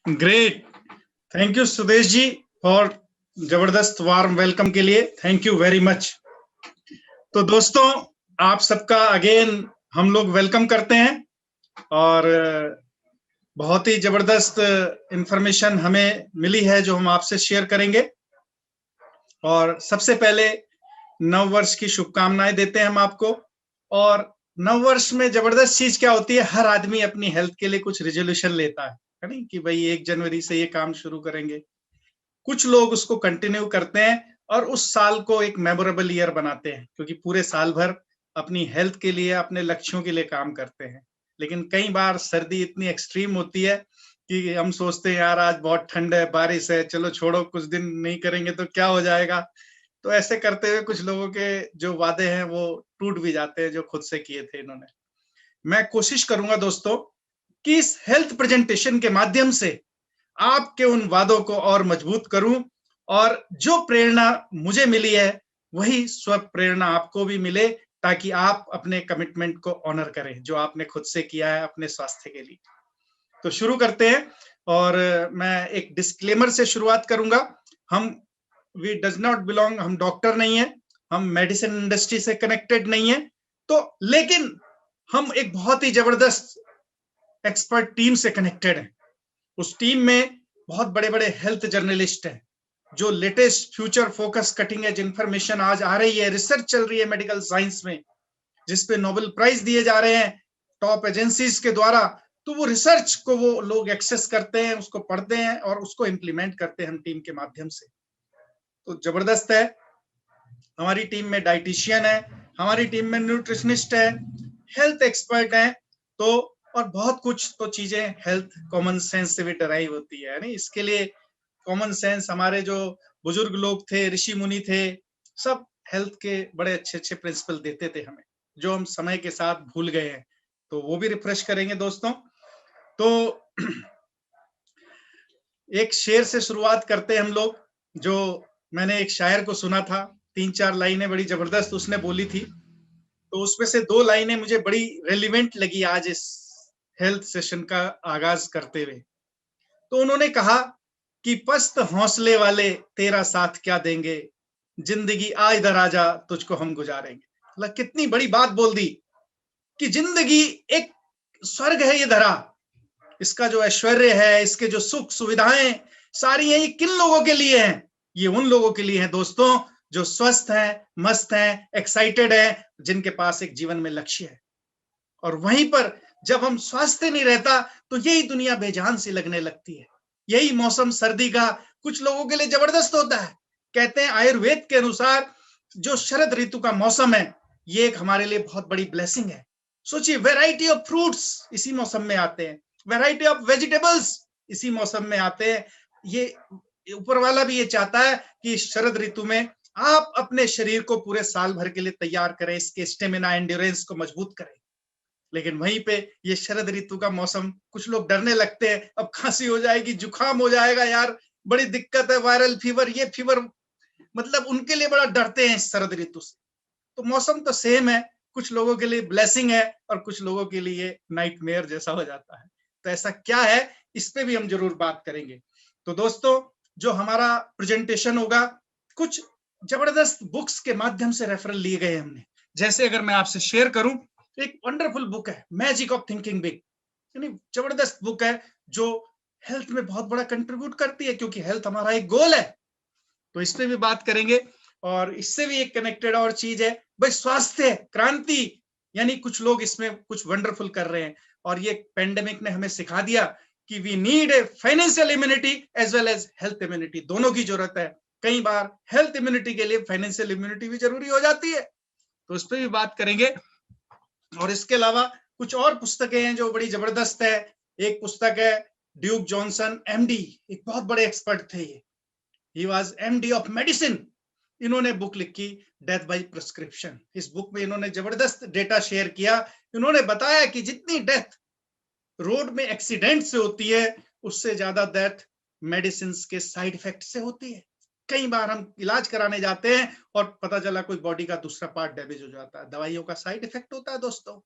Great. Thank you Sudesh ji for जबरदस्त warm welcome के लिए। Thank you very much. तो दोस्तों, आप सबका अगेन हम लोग वेलकम करते हैं और बहुत ही जबरदस्त इंफॉर्मेशन हमें मिली है जो हम आपसे शेयर करेंगे। और सबसे पहले नव वर्ष की शुभकामनाएं देते हैं हम आपको। और नव वर्ष में जबरदस्त चीज क्या होती है, हर आदमी अपनी हेल्थ के लिए कुछ रिजोल्यूशन लेता है नहीं कि भाई 1 जनवरी से ये काम शुरू करेंगे। कुछ लोग उसको कंटिन्यू करते हैं और उस साल को एक मेमोरेबल ईयर बनाते हैं, क्योंकि पूरे साल भर अपनी हेल्थ के लिए, अपने लक्ष्यों के लिए काम करते हैं। लेकिन कई बार सर्दी इतनी एक्सट्रीम होती है कि हम सोचते हैं यार आज बहुत ठंड है, बारिश है, चलो छोड़ो, कुछ दिन नहीं करेंगे तो क्या हो जाएगा। तो ऐसे करते हुए कुछ लोगों के जो वादे हैं वो टूट भी जाते हैं, जो खुद से किए थे इन्होंने। मैं कोशिश करूंगा दोस्तों कि इस हेल्थ प्रेजेंटेशन के माध्यम से आपके उन वादों को और मजबूत करूं, और जो प्रेरणा मुझे मिली है वही स्व प्रेरणा आपको भी मिले, ताकि आप अपने कमिटमेंट को ऑनर करें जो आपने खुद से किया है अपने स्वास्थ्य के लिए। तो शुरू करते हैं। और मैं एक डिस्क्लेमर से शुरुआत करूंगा। हम वी डज नॉट बिलोंग, हम डॉक्टर नहीं है, हम मेडिसिन इंडस्ट्री से कनेक्टेड नहीं है। तो लेकिन हम एक बहुत ही जबरदस्त एक्सपर्ट टीम से कनेक्टेड हैं। उस टीम में बहुत बड़े बड़े हेल्थ जर्नलिस्ट हैं, जो latest future focus cutting edge information आज आ रही है, रिसर्च चल रही है मेडिकल साइंस में, जिसपे नोबेल प्राइज दिए जा रहे हैं टॉप एजेंसीज के द्वारा। तो वो रिसर्च को वो लोग एक्सेस करते हैं, उसको पढ़ते हैं और उसको इंप्लीमेंट करते हैं हम टीम के माध्यम से। तो जबरदस्त है। हमारी टीम में डाइटिशियन है, हमारी टीम में न्यूट्रिशनिस्ट है, हेल्थ एक्सपर्ट है, तो और बहुत कुछ तो चीजें हेल्थ कॉमन सेंस से भी डराइव होती है नहीं। इसके लिए कॉमन सेंस हमारे जो बुजुर्ग लोग थे, ऋषि मुनि थे, सब हेल्थ के बड़े अच्छे अच्छे प्रिंसिपल देते थे हमें, जो हम समय के साथ भूल गए हैं। तो वो भी रिफ्रेश करेंगे दोस्तों। तो एक शेर से शुरुआत करते हैं हम लोग, जो मैंने एक शायर को सुना था, 3-4 लाइनें बड़ी जबरदस्त उसने बोली थी। तो उसमें से 2 लाइनें मुझे बड़ी रेलिवेंट लगी आज इस हेल्थ सेशन का आगाज करते हुए। तो उन्होंने कहा कि पस्त हौसले वाले तेरा साथ क्या देंगे, जिंदगी आ इधर आजा तुझको हम गुजारेंगे। मतलब कितनी बड़ी बात बोल दी कि जिंदगी एक स्वर्ग है ये धरा, इसका जो ऐश्वर्य है, इसके जो सुख सुविधाएं सारी हैं, ये किन लोगों के लिए हैं? ये उन लोगों के लिए हैं दोस्तों जो स्वस्थ हैं, मस्त हैं, एक्साइटेड हैं, जिनके पास एक जीवन में लक्ष्य है। और वहीं पर जब हम स्वास्थ्य नहीं रहता तो यही दुनिया बेजान सी लगने लगती है। यही मौसम सर्दी का कुछ लोगों के लिए जबरदस्त होता है। कहते हैं आयुर्वेद के अनुसार जो शरद ऋतु का मौसम है, ये एक हमारे लिए बहुत बड़ी ब्लेसिंग है। सोचिए, वेराइटी ऑफ फ्रूट्स इसी मौसम में आते हैं, वेराइटी ऑफ वेजिटेबल्स इसी मौसम में आते हैं। ये ऊपर वाला भी ये चाहता है कि शरद ऋतु में आप अपने शरीर को पूरे साल भर के लिए तैयार करें, इसके स्टेमिना एंड्योरेंस को मजबूत करें। लेकिन वहीं पे ये शरद ऋतु का मौसम, कुछ लोग डरने लगते हैं, अब खांसी हो जाएगी, जुकाम हो जाएगा, यार बड़ी दिक्कत है, वायरल फीवर, ये फीवर, मतलब उनके लिए बड़ा डरते हैं इस शरद ऋतु से। तो मौसम तो सेम है, कुछ लोगों के लिए ब्लेसिंग है और कुछ लोगों के लिए नाइटमेयर जैसा हो जाता है। तो ऐसा क्या है, इस पे भी हम जरूर बात करेंगे। तो दोस्तों, जो हमारा प्रेजेंटेशन होगा, कुछ जबरदस्त बुक्स के माध्यम से रेफरल लिए गए हमने। जैसे अगर मैं आपसे शेयर करूं, एक वंडरफुल बुक है मैजिक ऑफ थिंकिंग बिग, यानी जबरदस्त बुक है जो हेल्थ में बहुत बड़ा कंट्रीब्यूट करती है, क्योंकि हेल्थ हमारा एक गोल है। तो इस पे भी बात करेंगे। और इससे भी एक कनेक्टेड और चीज है भाई, स्वास्थ्य क्रांति, यानी कुछ लोग इसमें कुछ वंडरफुल कर रहे हैं। और ये पेंडेमिक ने हमें सिखा दिया कि we need a financial immunity as well as health immunity, दोनों की जरूरत है। कई बार हेल्थ इम्यूनिटी के लिए फाइनेंशियल इम्यूनिटी भी जरूरी हो जाती है। तो उस पर भी बात करेंगे। और इसके अलावा कुछ और पुस्तकें हैं जो बड़ी जबरदस्त है। एक पुस्तक है ड्यूक जॉनसन एमडी, एक बहुत बड़े एक्सपर्ट थे ये, he was MD of medicine. इन्होंने बुक लिखी डेथ बाय प्रिस्क्रिप्शन। इस बुक में इन्होंने जबरदस्त डेटा शेयर किया। इन्होंने बताया कि जितनी डेथ रोड में एक्सीडेंट से होती है, उससे ज्यादा डेथ मेडिसिन के साइड इफेक्ट से होती है। कई बार हम इलाज कराने जाते हैं और पता चला कोई बॉडी का दूसरा पार्ट डैमेज हो जाता है, दवाइयों का साइड इफेक्ट होता है दोस्तों।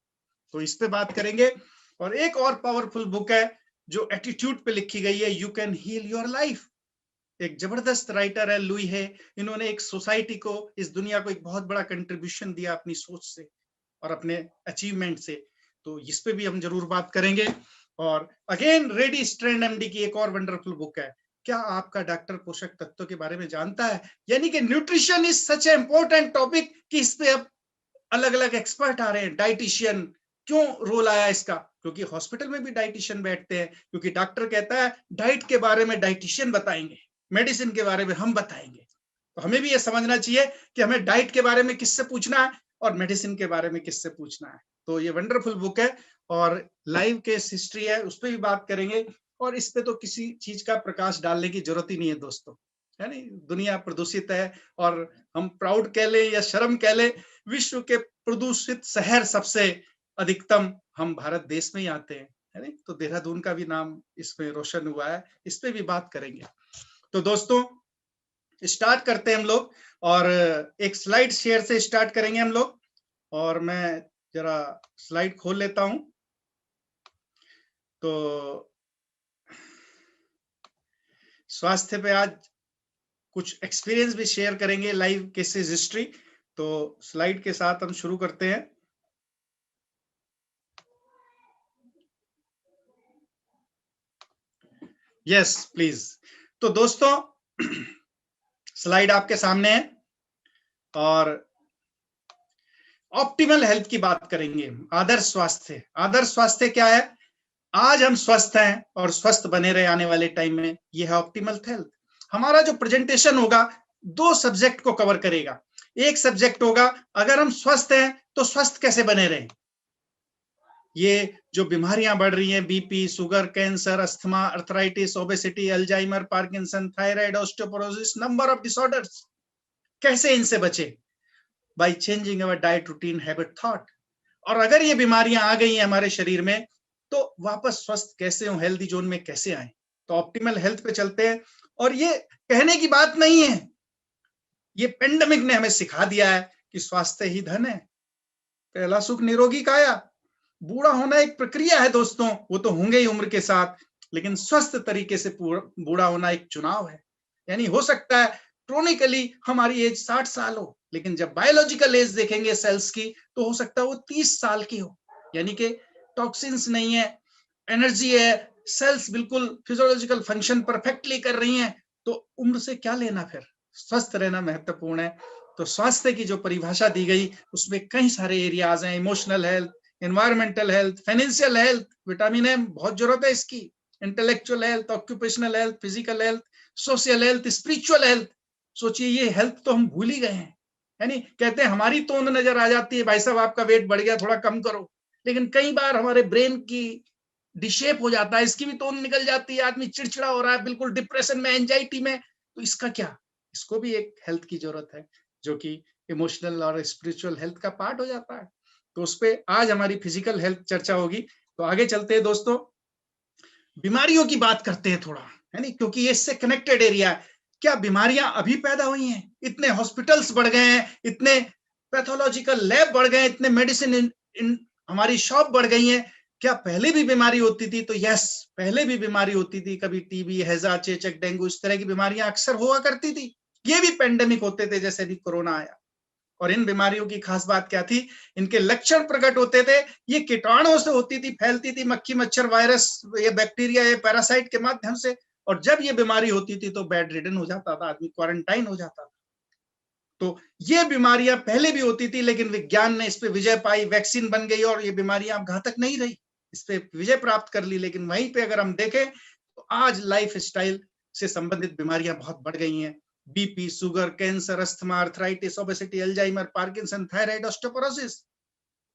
तो इस पे बात करेंगे। और एक और पावरफुल बुक है जो एटीट्यूड पे लिखी गई है, you can heal your life. एक जबरदस्त राइटर है लुई है, इन्होंने एक सोसाइटी को, इस दुनिया को एक बहुत बड़ा कंट्रीब्यूशन दिया अपनी सोच से और अपने अचीवमेंट से। तो इस पे भी हम जरूर बात करेंगे। और अगेन रेडी स्ट्रैंड एमडी की एक और वंडरफुल बुक है, क्या आपका डॉक्टर पोषक तत्वों के बारे में जानता है? यानी कि nutrition is such A important topic कि इस पे अब अलग अलग एक्सपर्ट आ रहे हैं। डाइटिशियन, क्यों रोल आया इसका? क्योंकि हॉस्पिटल में भी डाइटिशियन बैठते हैं, क्योंकि डॉक्टर कहता है डाइट के बारे में डाइटिशियन बताएंगे, मेडिसिन के बारे में हम बताएंगे। तो हमें भी ये समझना चाहिए कि हमें डाइट के बारे में किससे पूछना है और मेडिसिन के बारे में किससे पूछना है। तो ये वंडरफुल बुक है और लाइव केस हिस्ट्री है, उस पर भी बात करेंगे। और इस पे तो किसी चीज का प्रकाश डालने की जरूरत ही नहीं है दोस्तों, है नहीं? दुनिया प्रदूषित है और हम प्राउड कह ले या शर्म कह ले, विश्व के प्रदूषित शहर सबसे अधिकतम हम भारत देश में ही आते हैं, है नहीं? तो देहरादून का भी नाम इसमें रोशन हुआ है, इस पे भी बात करेंगे। तो दोस्तों स्टार्ट करते हैं हम लोग, और एक स्लाइड शेयर से स्टार्ट करेंगे हम लोग। और मैं जरा स्लाइड खोल लेता हूं। तो स्वास्थ्य पे आज कुछ एक्सपीरियंस भी शेयर करेंगे, लाइव केसेस हिस्ट्री। तो स्लाइड के साथ हम शुरू करते हैं। Yes please. तो दोस्तों स्लाइड आपके सामने है और ऑप्टिमल हेल्थ की बात करेंगे। आदर्श स्वास्थ्य, आदर्श स्वास्थ्य क्या है? आज हम स्वस्थ हैं और स्वस्थ बने रहे आने वाले टाइम में, यह है ऑप्टिमल हेल्थ। हमारा जो प्रेजेंटेशन होगा दो सब्जेक्ट को कवर करेगा। एक सब्जेक्ट होगा अगर हम स्वस्थ हैं तो स्वस्थ कैसे बने रहें। ये जो बीमारियां बढ़ रही हैं, BP, sugar, cancer, asthma, arthritis, obesity, Alzheimer, Parkinson, thyroid, osteoporosis, number of disorders, कैसे इनसे बचे? By changing our diet, routine, habit, thought. और अगर ये बीमारियां आ गई हैं हमारे शरीर में तो वापस स्वस्थ कैसे हो, हेल्दी जोन में कैसे आए? तो ऑप्टिमल हेल्थ पे चलते हैं। और ये कहने की बात नहीं है, ये पेंडेमिक ने हमें सिखा दिया है कि स्वास्थ्य ही धन है। पहला सुख निरोगी काया। बूढ़ा होना एक प्रक्रिया है दोस्तों, वो तो होंगे ही उम्र के साथ, लेकिन स्वस्थ तरीके से बूढ़ा होना एक चुनाव है। यानी हो सकता है क्रोनिकली हमारी एज 60 साल हो, लेकिन जब बायोलॉजिकल एज देखेंगे सेल्स की तो हो सकता है वो 30 साल की हो। यानी कि टॉक्सिन्स नहीं है, एनर्जी है, सेल्स बिल्कुल फिजियोलॉजिकल फंक्शन परफेक्टली कर रही हैं। तो उम्र से क्या लेना, फिर स्वस्थ रहना महत्वपूर्ण है। तो स्वास्थ्य की जो परिभाषा दी गई उसमें कई सारे एरियाज हैं, emotional health, environmental health, financial health, vitamin A बहुत जरूरत है इसकी, intellectual health, occupational health, physical health, social health, spiritual health. सोचिए ये हेल्थ तो हम भूल ही गए हैं, यानी कहते हैं हमारी तोंद नजर आ जाती है, भाई साहब आपका वेट बढ़ गया थोड़ा कम करो, लेकिन कई बार हमारे ब्रेन की डिशेप हो जाता है, इसकी भी तोंद निकल जाती है, आदमी चिड़चिड़ा हो रहा है, बिल्कुल डिप्रेशन में, एंजाइटी में। तो इसका क्या? इसको भी एक हेल्थ की जरूरत है जो कि इमोशनल और स्पिरिचुअल हेल्थ का पार्ट हो जाता है। तो उस पर आज हमारी फिजिकल हेल्थ चर्चा होगी। तो आगे चलते हैं दोस्तों, बीमारियों की बात करते हैं थोड़ा, है नहीं, क्योंकि ये इससे कनेक्टेड एरिया है। क्या बीमारियां अभी पैदा हुई हैं? इतने हॉस्पिटल्स बढ़ गए हैं, इतने पैथोलॉजिकल लैब बढ़ गए, इतने मेडिसिन हमारी शॉप बढ़ गई हैं। क्या पहले भी बीमारी होती थी? तो यस, पहले भी बीमारी होती थी, कभी टीबी, हैजा, चेचक, डेंगू, इस तरह की बीमारियां अक्सर हुआ करती थी। ये भी पेंडेमिक होते थे, जैसे अभी कोरोना आया। और इन बीमारियों की खास बात क्या थी? इनके लक्षण प्रकट होते थे, ये कीटाणुओं से होती थी, फैलती थी, मक्खी, मच्छर, वायरस, ये बैक्टीरिया, ये पैरासाइट के माध्यम से। और जब ये बीमारी होती थी तो बेड रिडन हो जाता था आदमी, क्वारंटाइन हो जाता था। तो ये बीमारियां पहले भी होती थी, लेकिन विज्ञान ने इस पे विजय पाई, वैक्सीन बन गई और ये बीमारियां अब घातक नहीं रही, इस पे विजय प्राप्त कर ली। लेकिन वहीं पे अगर हम देखें तो आज लाइफ स्टाइल से संबंधित बीमारियां बहुत बढ़ गई हैं। BP, sugar, cancer, asthma, arthritis, obesity, Alzheimer, Parkinson, thyroid, osteoporosis,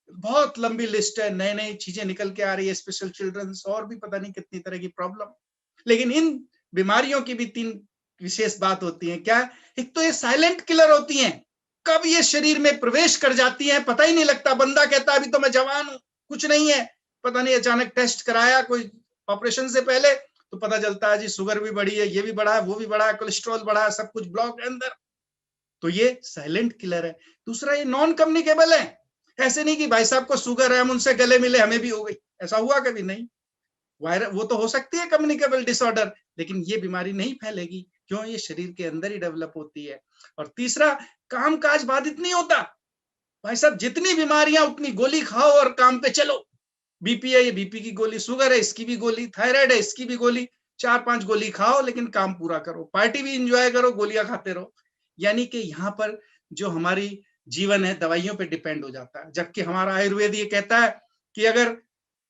बहुत लंबी लिस्ट है, नई नई चीजें निकल के आ रही है, स्पेशल चिल्ड्रंस, और भी पता नहीं कितनी तरह की प्रॉब्लम। लेकिन इन बीमारियों की भी तीन विशेष बात होती है। क्या? एक तो ये साइलेंट किलर होती हैं, कब ये शरीर में प्रवेश कर जाती हैं पता ही नहीं लगता। बंदा कहता है अभी तो मैं जवान हूं, कुछ नहीं है, पता नहीं अचानक टेस्ट कराया कोई ऑपरेशन से पहले तो पता चलता है जी शुगर भी बढ़ी है, ये भी बढ़ा है, वो भी बढ़ा है, कोलेस्ट्रॉल बढ़ा है, सब कुछ ब्लॉक है अंदर। तो ये साइलेंट किलर है। दूसरा, ये नॉन कम्युनिकेबल है। ऐसे नहीं कि भाई साहब को शुगर है, हम उनसे गले मिले हमें भी हो गई, ऐसा हुआ कभी नहीं। वायरस वो तो हो सकती है कम्युनिकेबल डिसऑर्डर, लेकिन ये बीमारी नहीं फैलेगी। क्यों? ये शरीर के अंदर ही डेवलप होती है। और तीसरा, कामकाज बाधित नहीं होता। भाई साहब, जितनी बीमारियां उतनी गोली खाओ और काम पे चलो। बीपी है, ये बीपी की गोली, शुगर है, इसकी भी गोली, थायराइड है, इसकी भी गोली, 4-5 गोली खाओ लेकिन काम पूरा करो, पार्टी भी एंजॉय करो, गोलियां खाते रहो। यानी कि यहाँ पर जो हमारी जीवन है दवाइयों पे डिपेंड हो जाता है, जबकि हमारा आयुर्वेद ये कहता है कि अगर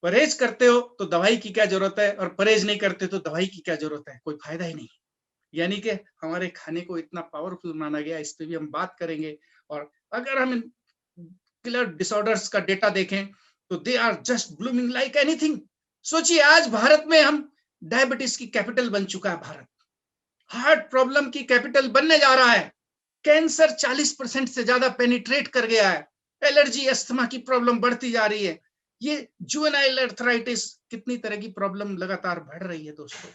परहेज करते हो तो दवाई की क्या जरूरत है, और परहेज नहीं करते तो दवाई की क्या जरूरत है, कोई फायदा ही नहीं। यानी कि हमारे खाने को इतना पावरफुल माना गया, इस पे भी हम बात करेंगे। और अगर हम किलर डिसऑर्डर्स का डेटा देखें तो they are just blooming like anything. सोचिए, आज भारत में हम डायबिटीज की कैपिटल बन चुका है भारत, हार्ट प्रॉब्लम की कैपिटल बनने जा रहा है, कैंसर 40% से ज्यादा पेनिट्रेट कर गया है, एलर्जी अस्थमा की प्रॉब्लम बढ़ती जा रही है, ये जुवेनाइल अर्थराइटिस, कितनी तरह की प्रॉब्लम लगातार बढ़ रही है दोस्तों।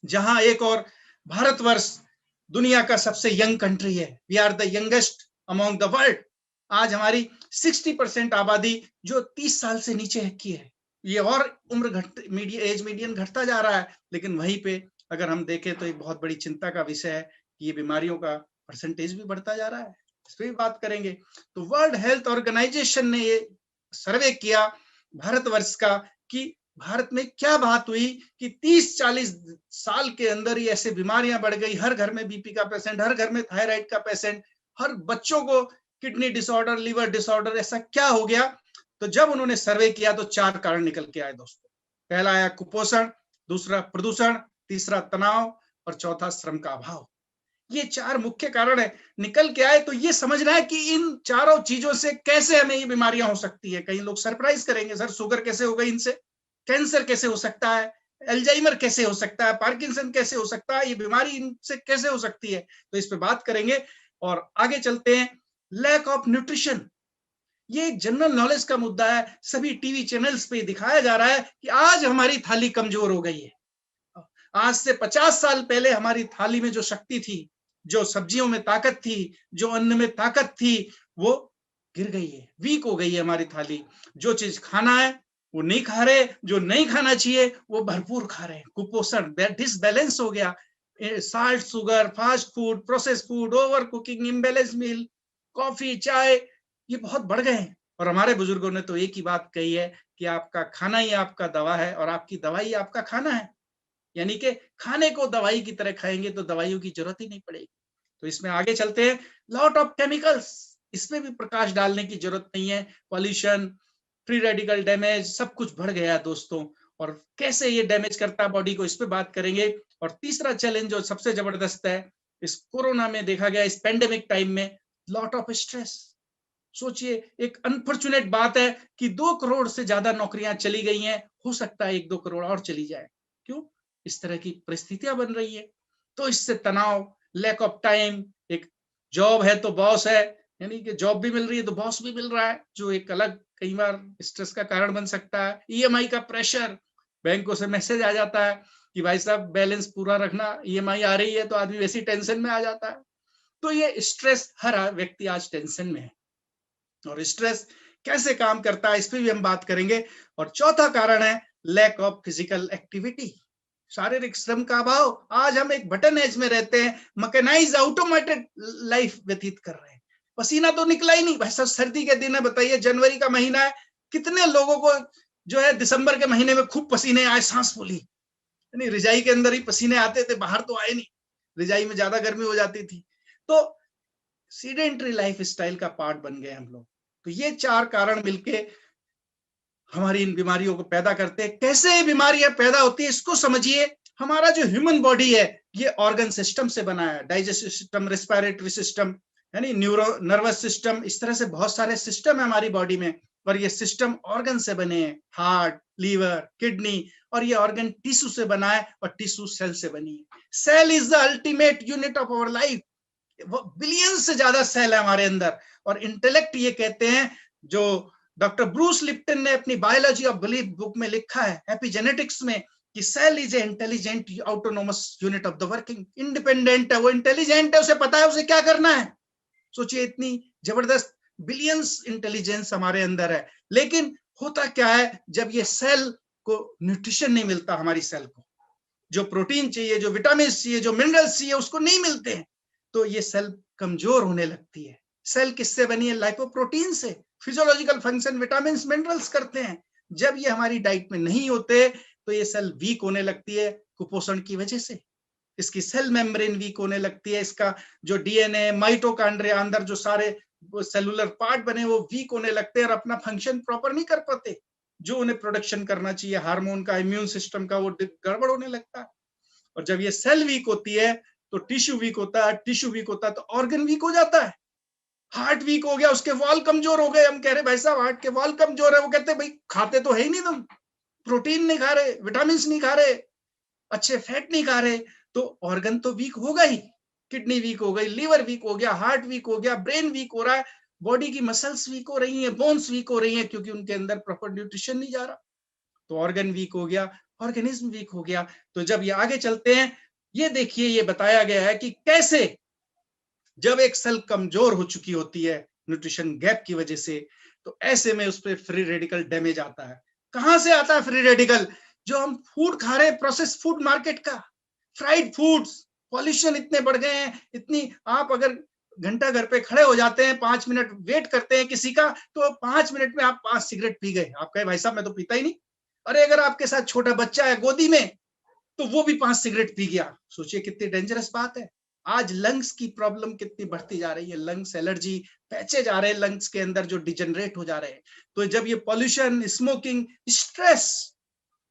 जहां एक और भारतवर्ष दुनिया का सबसे यंग कंट्री है, we are the youngest among the world. आज हमारी 60% आबादी जो 30 साल से नीचे की है, ये और उम्र एज मीडियन घटता जा रहा है। लेकिन वहीं पे अगर हम देखें तो एक बहुत बड़ी चिंता का विषय है कि ये बीमारियों का परसेंटेज भी बढ़ता जा रहा है, इस पर भी बात करेंगे। तो वर्ल्ड हेल्थ ऑर्गेनाइजेशन ने ये सर्वे किया भारतवर्ष का कि भारत में क्या बात हुई कि 30-40 साल के अंदर ही ऐसे बीमारियां बढ़ गई, हर घर में बीपी का पेशेंट, हर घर में थायराइड का पेशेंट, हर बच्चों को किडनी डिसऑर्डर, लिवर डिसऑर्डर, ऐसा क्या हो गया? तो जब उन्होंने सर्वे किया तो 4 कारण निकल के आए दोस्तों। पहला आया कुपोषण, दूसरा प्रदूषण, तीसरा तनाव और चौथा श्रम का अभाव। ये 4 मुख्य कारण है, निकल के आए। तो ये समझना है कि इन चारों चीजों से कैसे हमें ये बीमारियां हो सकती है। कई लोग सरप्राइज करेंगे, सर शुगर कैसे हो गई इनसे, कैंसर कैसे हो सकता है, अल्जाइमर कैसे हो सकता है, पार्किंसन कैसे हो सकता है, ये बीमारी इनसे कैसे हो सकती है। तो इस पे बात करेंगे और आगे चलते हैं। लैक ऑफ न्यूट्रिशन, ये जनरल नॉलेज का मुद्दा है, सभी टीवी चैनल्स पे दिखाया जा रहा है कि आज हमारी थाली कमजोर हो गई है। आज से 50 साल पहले हमारी थाली में जो शक्ति थी, जो सब्जियों में ताकत थी, जो अन्न में ताकत थी, वो गिर गई है, वीक हो गई है हमारी थाली। जो चीज खाना है वो नहीं खा रहे, जो नहीं खाना चाहिए वो भरपूर खा रहे हैं। कुपोषण, डिसबैलेंस हो गया, salt, sugar, fast food, process food, over cooking, imbalance meal, coffee, चाय, ये बहुत बढ़ गए हैं। और हमारे बुजुर्गों ने तो एक ही बात कही है कि आपका खाना ही आपका दवा है और आपकी दवाई आपका खाना है। यानी कि खाने को दवाई की तरह खाएंगे तो दवाइयों की जरूरत ही नहीं पड़ेगी। तो इसमें आगे चलते हैं। लॉट ऑफ केमिकल्स, इसमें भी प्रकाश डालने की जरूरत नहीं है। पॉल्यूशन, फ्री रेडिकल डैमेज, सब कुछ बढ़ गया है दोस्तों। और कैसे ये डैमेज करता है बॉडी को, इस पे बात करेंगे। और तीसरा चैलेंज जो सबसे जबरदस्त है, इस कोरोना में देखा गया, इस पेंडेमिक टाइम में लॉट ऑफ स्ट्रेस। सोचिए, एक अनफॉर्चुनेट बात है कि 2 करोड़ से ज्यादा नौकरियां चली गई हैं, हो सकता है 1-2 करोड़ और चली जाए। क्यों? इस तरह की परिस्थितियां बन रही है। तो इससे तनाव, लैक ऑफ टाइम, एक जॉब है तो बॉस है, यानी कि जॉब भी मिल रही है तो बॉस भी मिल रहा है, जो एक अलग कई बार स्ट्रेस का कारण बन सकता है। ईएमआई का प्रेशर, बैंकों से मैसेज आ जाता है कि भाई साहब बैलेंस पूरा रखना, ईएमआई आ रही है, तो आदमी वैसी टेंशन में आ जाता है। तो ये स्ट्रेस, हर व्यक्ति आज टेंशन में है। और स्ट्रेस कैसे काम करता है, इस पर भी हम बात करेंगे। और चौथा कारण है लैक ऑफ फिजिकल एक्टिविटी, शारीरिक श्रम का अभाव। आज हम एक बटन एज में रहते हैं, मैकेनाइज ऑटोमेटेड लाइफ व्यतीत कर रहे हैं, पसीना तो निकला ही नहीं। भाई साहब, सर्दी के दिन है, बताइए, जनवरी का महीना है, कितने लोगों को जो है दिसंबर के महीने में खूब पसीने आए, सांस फूली, नहीं रिजाई के अंदर ही पसीने आते थे, बाहर तो आए नहीं, रिजाई में ज्यादा गर्मी हो जाती थी। तो सीडेंटरी लाइफ स्टाइल का पार्ट बन गए हम लोग। तो ये 4 कारण मिलके हमारी इन बीमारियों को पैदा करते हैं। कैसे बीमारियां पैदा होती है इसको समझिए। हमारा जो ह्यूमन बॉडी है ये ऑर्गन सिस्टम से बना है, डाइजेस्टिव सिस्टम, रेस्पिरेटरी सिस्टम, यानी न्यूरो नर्वस सिस्टम, इस तरह से बहुत सारे सिस्टम है हमारी बॉडी में। और ये सिस्टम ऑर्गन से बने हैं, हार्ट, लीवर, किडनी, और ये ऑर्गन टिश्यू से बना है और टिश्यू सेल से बनी है। Cell is the ultimate unit of our life. वो बिलियन से ज्यादा सेल है हमारे अंदर। और इंटेलेक्ट ये कहते हैं, जो डॉक्टर ब्रूस लिप्टन ने अपनी बायोलॉजी ऑफ बिलीफ बुक में लिखा है, एपिजेनेटिक्स में, कि cell is a intelligent autonomous unit of the working, independent है, वो इंटेलिजेंट है, उसे पता है उसे क्या करना है। सोचिए, इतनी जबरदस्त बिलियंस इंटेलिजेंस हमारे अंदर है। लेकिन होता क्या है, जब ये सेल को न्यूट्रिशन नहीं मिलता, हमारी सेल को जो प्रोटीन चाहिए, जो विटामिन चाहिए, जो मिनरल्स चाहिए, उसको नहीं मिलते हैं, तो ये सेल कमजोर होने लगती है। सेल किससे बनी है? लाइपोप्रोटीन से। फिजियोलॉजिकल फंक्शन विटामिन मिनरल्स करते हैं। जब ये हमारी डाइट में नहीं होते तो ये सेल वीक होने लगती है कुपोषण की वजह से। इसकी सेल मेम्ब्रेन वीक होने लगती है, इसका जो डीएनए, माइटोकॉन्ड्रिया, अंदर जो सारे सेलुलर पार्ट बने वो वीक होने लगते हैं और अपना फंक्शन प्रॉपर नहीं कर पाते। जो उन्हें प्रोडक्शन करना चाहिए हार्मोन का, इम्यून सिस्टम का, वो गड़बड़ होने लगता है। और जब ये सेल वीक होती है तो टिश्यू वीक होता है, टिश्यू वीक होता है तो ऑर्गन वीक हो जाता है। हार्ट वीक हो गया, उसके वॉल कमजोर हो गए। हम कह रहे भाई साहब हार्ट के वॉल कमजोर है, वो कहते भाई खाते तो है ही नहीं तुम, प्रोटीन नहीं खा रहे, विटामिन नहीं खा रहे, अच्छे फैट नहीं खा रहे, तो ऑर्गन तो वीक होगा ही। किडनी वीक हो गई, लीवर वीक हो गया, हार्ट वीक हो गया, ब्रेन वीक हो रहा है, बॉडी की मसल्स वीक हो रही हैं, बोन्स वीक हो रही हैं, क्योंकि उनके अंदर प्रॉपर न्यूट्रिशन नहीं जा रहा। तो ऑर्गन वीक हो गया, ऑर्गेनिज्म वीक हो गया। तो जब ये आगे चलते हैं, ये देखिए, ये बताया गया है कि कैसे जब एक सेल कमजोर हो चुकी होती है न्यूट्रिशन गैप की वजह से, तो ऐसे में उस पर फ्री रेडिकल डैमेज आता है। कहां से आता है फ्री रेडिकल? जो हम फूड खा रहे हैं, प्रोसेस फूड मार्केट का, फ्राइड फूड्स, पॉल्यूशन इतने बढ़ गए हैं, इतनी, आप अगर घंटा घर पे खड़े हो जाते हैं, 5 मिनट वेट करते हैं किसी का, तो 5 मिनट में आप 5 सिगरेट पी गए। आप कहे भाई साहब मैं तो पीता ही नहीं। अरे अगर आपके साथ छोटा बच्चा है गोदी में, तो वो भी 5 सिगरेट पी गया। सोचिए कितनी डेंजरस बात है। आज लंग्स की प्रॉब्लम कितनी बढ़ती जा रही है, लंग्स एलर्जी, पैचे जा रहे हैं लंग्स के अंदर जो डिजेनरेट हो जा रहे हैं। तो जब ये पॉल्यूशन, स्मोकिंग, स्ट्रेस,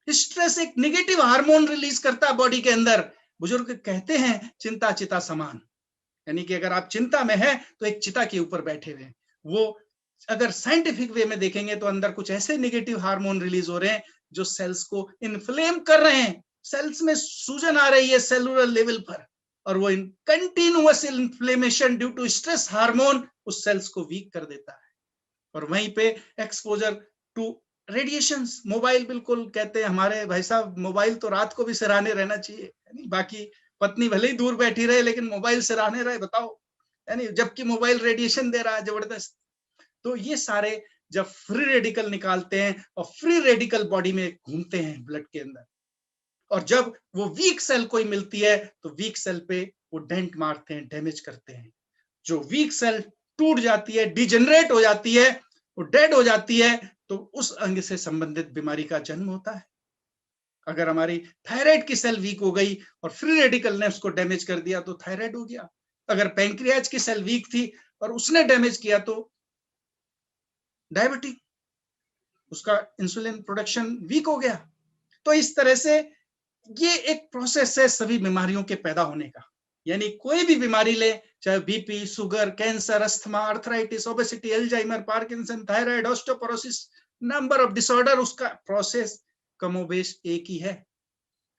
स्ट्रेस एक नेगेटिव हार्मोन रिलीज करता है बॉडी के अंदर। बुजुर्ग कहते हैं चिंता चिता समान, यानी कि अगर आप चिंता में हैं तो एक चिता के ऊपर बैठे हुए हैं। वो अगर साइंटिफिक वे में देखेंगे तो अंदर कुछ ऐसे नेगेटिव हार्मोन रिलीज हो रहे हैं जो सेल्स को इन्फ्लेम कर रहे हैं। सेल्स में सूजन आ रही है सेलुलर लेवल पर, और वो continuous inflammation due to stress hormone उस सेल्स को वीक कर देता है। और वहीं पे एक्सपोजर टू रेडिएशंस, मोबाइल, बिल्कुल कहते हैं हमारे भाई साहब मोबाइल तो रात को भी सिराने रहना चाहिए, यानी बाकी पत्नी भले ही दूर बैठी रहे लेकिन मोबाइल सिराने रहे, बताओ, यानी जबकि मोबाइल रेडिएशन दे रहा है जबरदस्त। तो ये सारे जब फ्री रेडिकल निकालते हैं और फ्री रेडिकल बॉडी में घूमते हैं ब्लड के अंदर, और जब वो वीक सेल कोई मिलती है तो वीक सेल पे वो डेंट मारते हैं, डैमेज करते हैं। जो वीक सेल टूट जाती है, डिजेनरेट हो जाती है, वो डेड हो जाती है, तो उस अंग से संबंधित बीमारी का जन्म होता है। अगर हमारी थायराइड की सेल वीक हो गई और फ्री रेडिकल ने उसको डैमेज कर दिया तो थायराइड हो गया। अगर पैंक्रियाज की सेल वीक थी और उसने डैमेज किया तो डायबिटिक, उसका इंसुलिन प्रोडक्शन वीक हो गया। तो इस तरह से ये एक प्रोसेस है सभी बीमारियों के पैदा होने का। यानी कोई भी बीमारी ले, चाहे BP, sugar, cancer, asthma, arthritis, obesity, Alzheimer, Parkinson, thyroid, osteoporosis, number of disorder, उसका प्रोसेस कमोबेश एक ही है,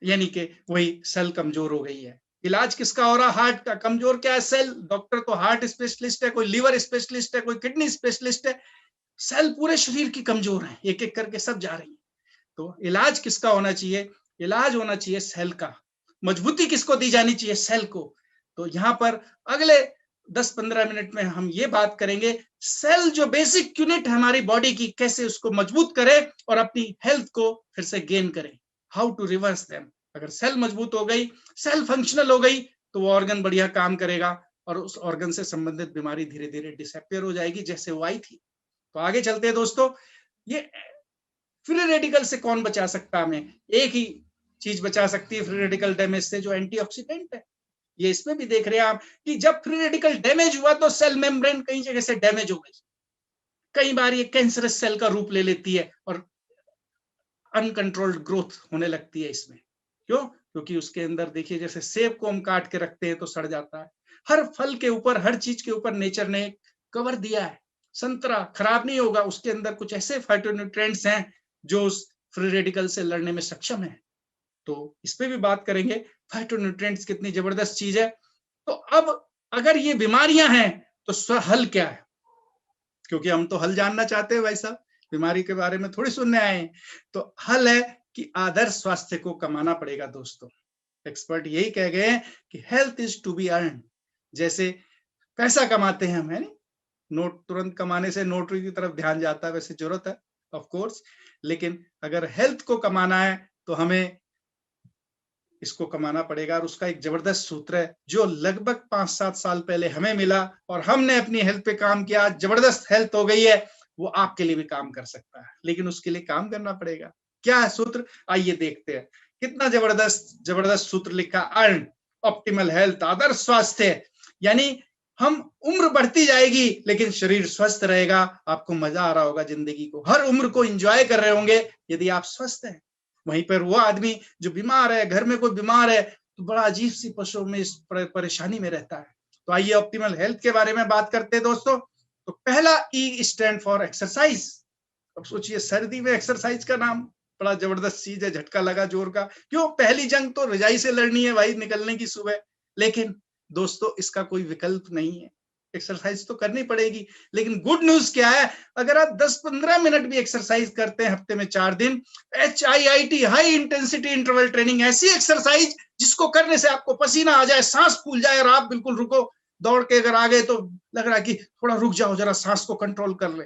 यानी कि वही सेल कमजोर हो गई है। इलाज किसका हो रहा? हार्ट का। कमजोर क्या है? सेल। डॉक्टर तो हार्ट स्पेशलिस्ट है, कोई लीवर स्पेशलिस्ट है, कोई किडनी स्पेशलिस्ट है। सेल पूरे शरीर की कमजोर है, एक एक करके सब जा रही है। तो इलाज किसका होना चाहिए? इलाज होना चाहिए सेल का। मजबूती किसको दी जानी चाहिए? सेल को। तो यहाँ पर अगले 10-15 मिनट में हम ये बात करेंगे, सेल जो बेसिक यूनिट है हमारी बॉडी की, कैसे उसको मजबूत करें और अपनी हेल्थ को फिर से गेन करें, हाउ टू रिवर्स देम। अगर सेल मजबूत हो गई, सेल फंक्शनल हो गई, तो वो ऑर्गन बढ़िया काम करेगा और उस ऑर्गन से संबंधित बीमारी धीरे धीरे डिसअपियर हो जाएगी जैसे वो आई थी। तो आगे चलते हैं दोस्तों। ये फ्री रेडिकल से कौन बचा सकता है हमें? एक ही चीज बचा सकती है फ्री रेडिकल डैमेज से, जो एंटीऑक्सीडेंट है। ये इसमें भी देख रहे हैं आप कि जब फ्री रेडिकल डैमेज हुआ तो सेल मेम्ब्रेन कई जगह से डैमेज हो गई। कई बार ये कैंसरस सेल का रूप ले लेती है और अनकंट्रोल्ड ग्रोथ होने लगती है इसमें। क्यों? क्योंकि उसके अंदर देखिए, जैसे सेब को हम काट के रखते हैं तो सड़ जाता है। हर फल के ऊपर, हर चीज के ऊपर नेचर ने कवर दिया है। संतरा खराब नहीं होगा, उसके अंदर कुछ ऐसे फाइटोन्यूट्रिएंट्स हैं जो उस फ्री रेडिकल से लड़ने में सक्षम है। तो इस पे भी बात करेंगे, फाइटोन्यूट्रिएंट्स कितनी जबरदस्त चीज है। तो अब अगर ये बीमारियां हैं तो हल क्या है? क्योंकि हम तो हल जानना चाहते हैं भाई साहब, बीमारी के बारे में थोड़ी सुनने आए हैं। तो हल है कि आदर्श स्वास्थ्य को कमाना पड़ेगा दोस्तों। एक्सपर्ट यही कह गए हैं कि health is to be earn. जैसे पैसा कमाते हैं हम, है नहीं, नोट तुरंत कमाने से नोटरी की तरफ ध्यान जाता है, वैसे जरूरत है ऑफ कोर्स, लेकिन अगर हेल्थ को कमाना है तो हमें इसको कमाना पड़ेगा। और उसका एक जबरदस्त सूत्र है जो लगभग 5-7 साल पहले हमें मिला और हमने अपनी हेल्थ पे काम किया, आज जबरदस्त हेल्थ हो गई है। वो आपके लिए भी काम कर सकता है, लेकिन उसके लिए काम करना पड़ेगा। क्या है सूत्र, आइए देखते हैं। कितना जबरदस्त जबरदस्त सूत्र लिखा, अर्न ऑप्टिमल हेल्थ, आदर्श स्वास्थ्य। यानी हम उम्र बढ़ती जाएगी लेकिन शरीर स्वस्थ रहेगा। आपको मजा आ रहा होगा जिंदगी को, हर उम्र को एंजॉय कर रहे होंगे यदि आप स्वस्थ हैं। वहीं पर वो आदमी जो बीमार है, घर में कोई बीमार है, तो बड़ा अजीब सी पशु में इस परेशानी में रहता है। तो आइए ऑप्टिमल हेल्थ के बारे में बात करते हैं दोस्तों। तो पहला ई स्टैंड फॉर एक्सरसाइज। अब सोचिए सर्दी में एक्सरसाइज का नाम, बड़ा जबरदस्त चीज है, झटका लगा जोर का। क्यों, पहली जंग तो रजाई से लड़नी है भाई, निकलने की सुबह। लेकिन दोस्तों इसका कोई विकल्प नहीं है, एक्सरसाइज तो करनी पड़ेगी। लेकिन गुड न्यूज क्या है, अगर आप 10-15 मिनट भी एक्सरसाइज करते हैं हफ्ते में 4 दिन, HIIT high intensity interval training, ऐसी एक्सरसाइज जिसको करने से आपको पसीना आ जाए, सांस फूल जाए और आप बिल्कुल रुको। दौड़ के अगर आ गए तो लग रहा है कि थोड़ा रुक जाओ, जरा सांस को कंट्रोल कर ले।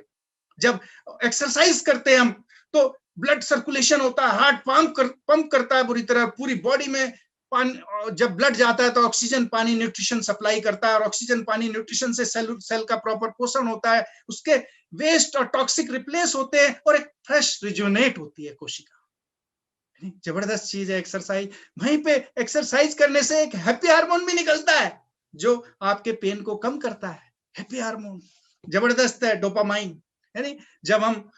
जब एक्सरसाइज करते हैं हम तो ब्लड सर्कुलेशन होता है, हार्ट पंप करता है बुरी तरह, पूरी बॉडी में पानी, जब ब्लड जाता है तो ऑक्सीजन पानी न्यूट्रिशन सप्लाई करता है, और ऑक्सीजन पानी न्यूट्रिशन से सेल का प्रॉपर पोषण होता है, उसके वेस्ट और टॉक्सिक रिप्लेस होते हैं और एक फ्रेश रिजुनेट होती है कोशिका। जबरदस्त चीज है एक्सरसाइज। वहीं पे एक्सरसाइज करने से एक हैप्पी हार्मोन भी निकलता है जो आपके पेन को कम करता है। हैप्पी हार्मोन जबरदस्त है, डोपामाइन। यानी जब हम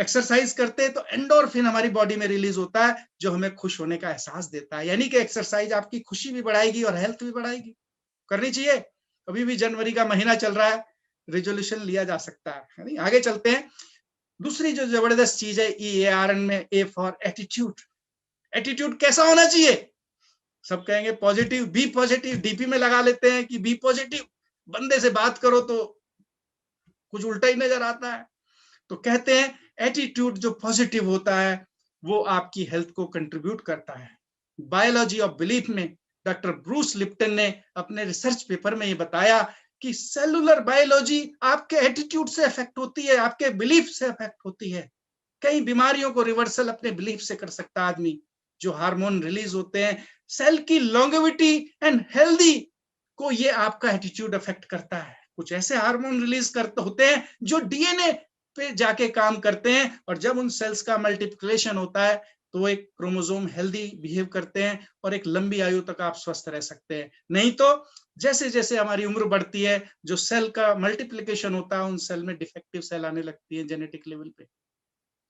एक्सरसाइज करते हैं तो एंडोर्फिन हमारी बॉडी में रिलीज होता है जो हमें खुश होने का एहसास देता है। यानी कि एक्सरसाइज आपकी खुशी भी बढ़ाएगी और हेल्थ भी बढ़ाएगी। करनी चाहिए। अभी भी जनवरी का महीना चल रहा है, रिजोल्यूशन लिया जा सकता है। नहीं, आगे चलते हैं। दूसरी जो जबरदस्त चीज है EARN में, ए फॉर एटीट्यूड। एटीट्यूड कैसा होना चाहिए? सब कहेंगे पॉजिटिव, बी पॉजिटिव, डीपी में लगा लेते हैं कि बी पॉजिटिव। बंदे से बात करो तो कुछ उल्टा ही नजर आता है। तो कहते हैं एटीट्यूड जो पॉजिटिव होता है वो आपकी हेल्थ को कंट्रीब्यूट करता है। बायोलॉजी ऑफ बिलीफ में डॉक्टर ब्रूस लिप्टन ने अपने रिसर्च पेपर में ये बताया कि सेलुलर बायोलॉजी आपके एटीट्यूड से अफेक्ट होती है, आपके बिलीफ से अफेक्ट होती है। कई बीमारियों को रिवर्सल अपने बिलीफ से कर सकता आदमी। जो हार्मोन रिलीज होते हैं सेल की लॉन्गेविटी एंड हेल्दी को, ये आपका एटीट्यूड अफेक्ट करता है। कुछ ऐसे हार्मोन रिलीज करते होते हैं जो डीएनए पे जाके काम करते हैं, और जब उन सेल्स का मल्टीप्लिकेशन होता है तो एक क्रोमोसोम हेल्दी बिहेव करते हैं और एक लंबी आयु तक आप स्वस्थ रह सकते हैं। नहीं तो जैसे जैसे हमारी उम्र बढ़ती है, जो सेल का मल्टीप्लिकेशन होता है उन सेल में डिफेक्टिव सेल आने लगती है जेनेटिक लेवल पे।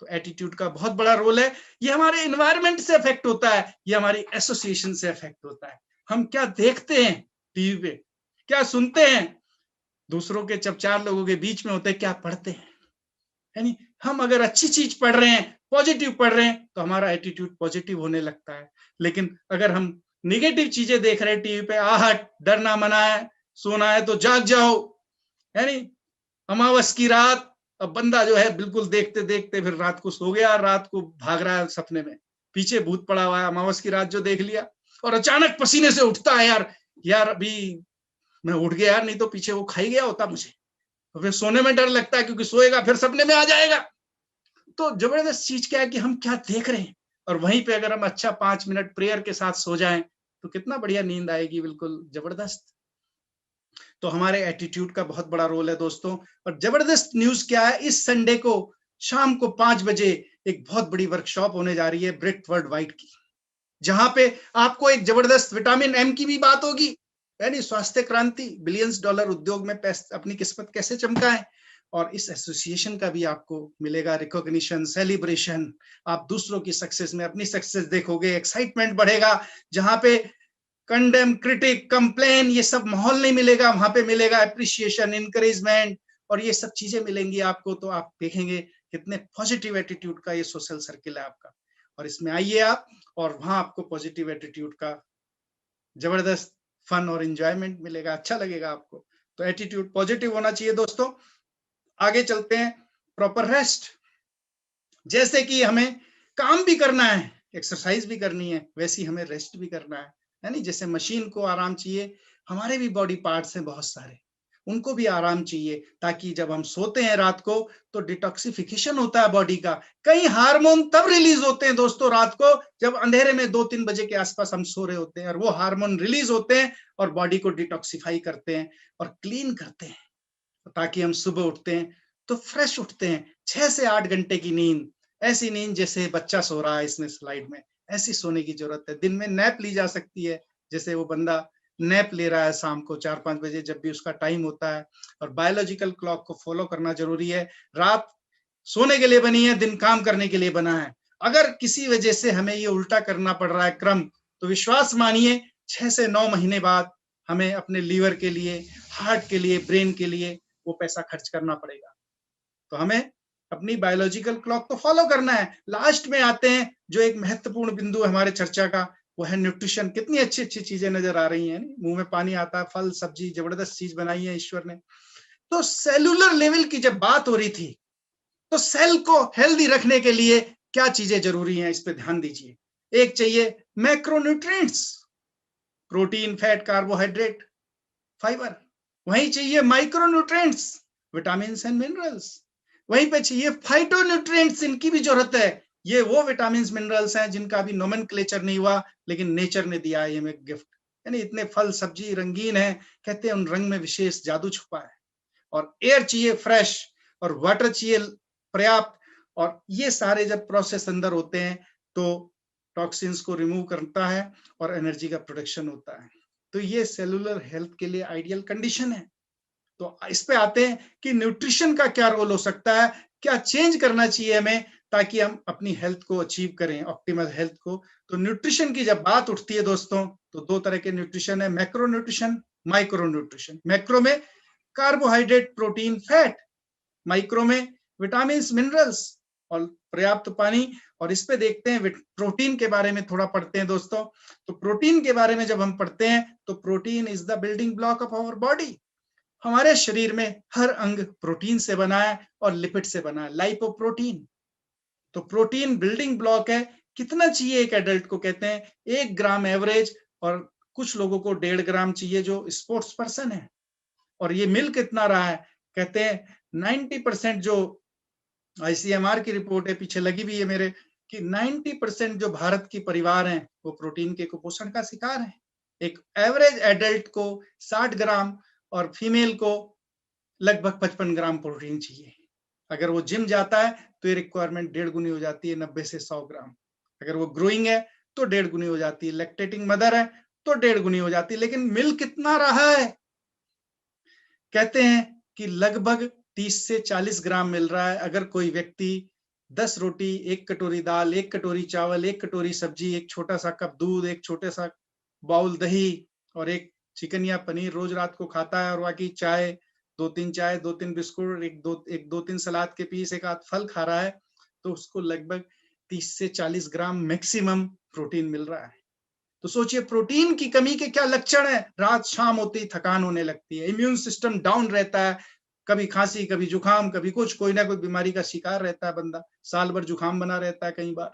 तो एटीट्यूड का बहुत बड़ा रोल है। ये हमारे एनवायरनमेंट से अफेक्ट होता है, ये हमारी एसोसिएशन से अफेक्ट होता है। हम क्या देखते हैं टीवी पे, क्या सुनते हैं, दूसरों के जब 4 लोगों के बीच में होते हैं क्या पढ़ते हैं। यानी हम अगर अच्छी चीज पढ़ रहे हैं, पॉजिटिव पढ़ रहे हैं, तो हमारा एटीट्यूड पॉजिटिव होने लगता है। लेकिन अगर हम निगेटिव चीजें देख रहे हैं टीवी पे, आहट, डरना मना है, सोना है तो जाग जाओ, यानी अमावस की रात, अब बंदा जो है बिल्कुल देखते देखते फिर रात को सो गया, रात को भाग रहा है सपने में, पीछे भूत पड़ा हुआ है, अमावस की रात जो देख लिया, और अचानक पसीने से उठता है, यार यार अभी मैं उठ गया यार, नहीं तो पीछे वो खाई गया होता मुझे। तो फिर सोने में डर लगता है क्योंकि सोएगा फिर सपने में आ जाएगा। तो जबरदस्त चीज क्या है कि हम क्या देख रहे हैं। और वहीं पे अगर हम अच्छा 5 मिनट प्रेयर के साथ सो जाएं तो कितना बढ़िया नींद आएगी, बिल्कुल जबरदस्त। तो हमारे एटीट्यूड का बहुत बड़ा रोल है दोस्तों। और जबरदस्त न्यूज क्या है, इस संडे को शाम को 5 बजे एक बहुत बड़ी वर्कशॉप होने जा रही है ब्रेट वर्ल्ड वाइड की, जहां पे आपको एक जबरदस्त विटामिन एम की भी बात होगी। यानी स्वास्थ्य क्रांति, बिलियंस डॉलर उद्योग में अपनी किस्मत कैसे चमकाएं, और इस एसोसिएशन का भी आपको मिलेगा रिकॉग्निशन, सेलिब्रेशन। आप दूसरों की सक्सेस में अपनी सक्सेस देखोगे, एक्साइटमेंट बढ़ेगा। जहां पे कंडेम, क्रिटिक, कंप्लेन, ये सब माहौल नहीं मिलेगा, वहां पे मिलेगा अप्रिसिएशन, इंकरेजमेंट, और ये सब चीजें मिलेंगी आपको। तो आप देखेंगे कितने पॉजिटिव एटीट्यूड का ये सोशल सर्किल है आपका। और इसमें आइए आप, और वहां आपको पॉजिटिव एटीट्यूड का जबरदस्त फन और एंजॉयमेंट मिलेगा, अच्छा लगेगा आपको। तो एटीट्यूड पॉजिटिव होना चाहिए दोस्तों। आगे चलते हैं, प्रॉपर रेस्ट। जैसे कि हमें काम भी करना है, एक्सरसाइज भी करनी है, वैसे ही हमें रेस्ट भी करना है। यानी जैसे मशीन को आराम चाहिए, हमारे भी बॉडी पार्ट्स हैं बहुत सारे, उनको भी आराम चाहिए, ताकि जब हम सोते हैं रात को तो डिटॉक्सिफिकेशन होता है बॉडी का। कई हार्मोन तब रिलीज होते हैं दोस्तों रात को, जब अंधेरे में 2-3 बजे के आसपास हम सो रहे होते हैं, और वो हार्मोन रिलीज होते हैं और बॉडी को डिटॉक्सिफाई करते हैं और क्लीन करते हैं, ताकि हम सुबह उठते हैं तो फ्रेश उठते हैं। 6 से 8 घंटे की नींद, ऐसी नींद जैसे बच्चा सो रहा है इसमें स्लाइड में, ऐसी सोने की जरूरत है। दिन में नैप ली जा सकती है, जैसे वो बंदा नैप ले रहा है शाम को 4-5 बजे, जब भी उसका टाइम होता है। और बायोलॉजिकल क्लॉक को फॉलो करना जरूरी है। रात सोने के लिए बनी है, दिन काम करने के लिए बना है। अगर किसी वजह से हमें ये उल्टा करना पड़ रहा है क्रम, तो विश्वास मानिए 6 से 9 महीने बाद हमें अपने लीवर के लिए, हार्ट के लिए, ब्रेन के लिए वो पैसा खर्च करना पड़ेगा। तो हमें अपनी बायोलॉजिकल क्लॉक को फॉलो करना है। लास्ट में आते हैं जो एक महत्वपूर्ण बिंदु है हमारे चर्चा का, वो है न्यूट्रिशन। कितनी अच्छी अच्छी चीजें नजर आ रही हैं, मुंह में पानी आता है, फल सब्जी, जबरदस्त चीज बनाई है ईश्वर ने। तो सेलुलर लेवल की जब बात हो रही थी, तो सेल को हेल्दी रखने के लिए क्या चीजें जरूरी हैं, इस पे ध्यान दीजिए। एक चाहिए macronutrients, protein, fat, carbohydrate, fibre. वहीं चाहिए माइक्रोन्यूट्रिएंट्स, विटामिन एंड मिनरल्स। वहीं पे चाहिए फाइटोन्यूट्रिएंट्स, इनकी भी जरूरत है। ये वो विटामिन मिनरल्स हैं जिनका अभी नोमेनक्लेचर नहीं हुआ, लेकिन नेचर ने दिया है हमें गिफ्ट। यानी इतने फल सब्जी रंगीन है, कहते हैं उन रंग में विशेष जादू छुपा है। और एयर चाहिए फ्रेश, और वाटर चाहिए पर्याप्त। और ये सारे जब प्रोसेस अंदर होते हैं तो टॉक्सिन्स को रिमूव करता है और एनर्जी का प्रोडक्शन होता है। तो ये सेलुलर हेल्थ के लिए आइडियल कंडीशन है। तो इस पे आते हैं कि न्यूट्रिशन का क्या रोल हो सकता है, क्या चेंज करना चाहिए हमें, ताकि हम अपनी हेल्थ को अचीव करें, ऑप्टिमल हेल्थ को। तो न्यूट्रिशन की जब बात उठती है दोस्तों, तो दो तरह के न्यूट्रिशन है, macro nutrition, micro nutrition. Macro में कार्बोहाइड्रेट, प्रोटीन, फैट। माइक्रो में विटामिन, मिनरल्स और पर्याप्त पानी। और इस पे देखते हैं प्रोटीन के बारे में थोड़ा पढ़ते हैं दोस्तों। तो प्रोटीन के बारे में जब हम पढ़ते हैं, तो protein is the building block of our body. हमारे शरीर में हर अंग प्रोटीन से बना है और लिपिड से बना है, लाइपोप्रोटीन। तो प्रोटीन बिल्डिंग ब्लॉक है। कितना चाहिए एक एडल्ट को, कहते हैं 1 ग्राम एवरेज, और कुछ लोगों को 1.5 ग्राम चाहिए जो स्पोर्ट्स पर्सन है। और ये मिल कितना रहा है, कहते हैं 90% जो आईसीएमआर की रिपोर्ट है, पीछे लगी भी है मेरे, कि 90% जो भारत की परिवार हैं वो प्रोटीन के कुपोषण का शिकार हैं। एक एवरेज एडल्ट को 60 ग्राम और फीमेल को लगभग 55 ग्राम प्रोटीन चाहिए। अगर वो जिम जाता है तो ये रिक्वायरमेंट 1.5 गुनी हो जाती है, 90 से 100 ग्राम। अगर वो ग्रोइंग है तो 1.5 गुनी हो जाती है, लैक्टेटिंग मदर है तो 1.5 गुनी हो जाती है। लेकिन मिल कितना रहा है, कहते हैं कि लगभग 30 से 40 ग्राम मिल रहा है। अगर कोई व्यक्ति 10 रोटी, 1 कटोरी दाल, 1 कटोरी चावल, 1 कटोरी सब्जी, एक छोटा सा कप दूध, एक छोटे सा बाउल दही और एक चिकन या पनीर रोज रात को खाता है, और बाकी चाय, 2-3 बिस्कुट, एक दो तीन सलाद के पीस, एक आध फल खा रहा है, तो उसको लगभग 30 से 40 ग्राम मैक्सिमम प्रोटीन मिल रहा है। तो सोचिए प्रोटीन की कमी के क्या लक्षण है। रात शाम होती ही थकान होने लगती है, इम्यून सिस्टम डाउन रहता है, कभी खांसी, कभी जुकाम, कभी कुछ, कोई ना कोई बीमारी का शिकार रहता है बंदा, साल भर जुकाम बना रहता है कई बार।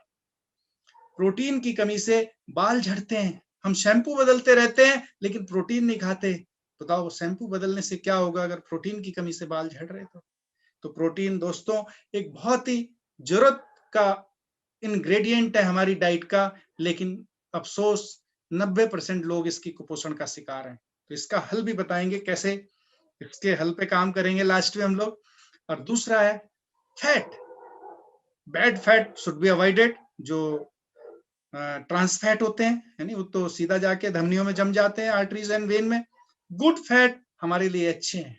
प्रोटीन की कमी से बाल झड़ते हैं। हम शैम्पू बदलते रहते हैं लेकिन प्रोटीन नहीं खाते। बताओ शैम्पू बदलने से क्या होगा अगर प्रोटीन की कमी से बाल झड़ रहे तो प्रोटीन दोस्तों एक बहुत ही जरूरत का इंग्रेडिएंट है हमारी डाइट का। लेकिन अफसोस 90% लोग इसकी कुपोषण का शिकार हैं। तो इसका हल भी बताएंगे कैसे, इसके हल पे काम करेंगे लास्ट में हम लोग। और दूसरा है fat. Bad fat should be avoided. जो ट्रांस फैट होते हैं, यानी वो तो सीधा जाके धमनियों में जम जाते हैं, आर्टरीज एंड वेन में। गुड फैट हमारे लिए अच्छे हैं,